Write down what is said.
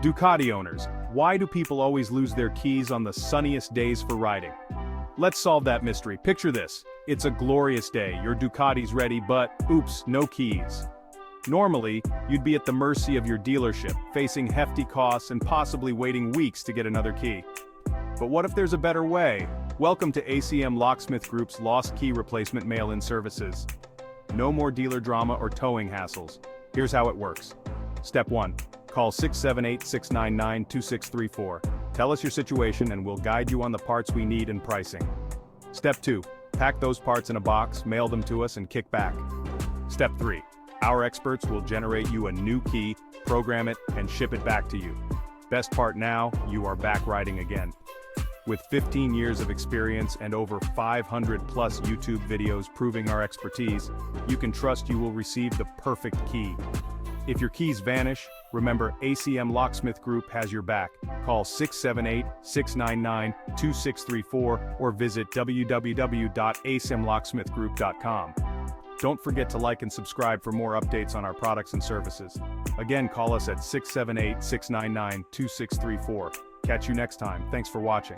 Ducati owners, why do people always lose their keys on the sunniest days for riding? Let's solve that mystery. Picture this. It's a glorious day, your Ducati's ready, but, oops, no keys. Normally, you'd be at the mercy of your dealership, facing hefty costs and possibly waiting weeks to get another key. But what if there's a better way? Welcome to ACM Locksmith Group's Lost Key Replacement Mail-in Services. No more dealer drama or towing hassles. Here's how it works. Step 1. Call 678-699-2634. Tell us your situation and we'll guide you on the parts we need and pricing. Step 2. Pack those parts in a box, mail them to us and kick back. Step 3. Our experts will generate you a new key, program it, and ship it back to you. Best part now, you are back riding again. With 15 years of experience and over 500 plus YouTube videos proving our expertise, you can trust you will receive the perfect key. If your keys vanish, remember ACM Locksmith Group has your back. Call 678-699-2634 or visit www.acmlocksmithgroup.com. Don't forget to like and subscribe for more updates on our products and services. Again, call us at 678-699-2634. Catch you next time. Thanks for watching.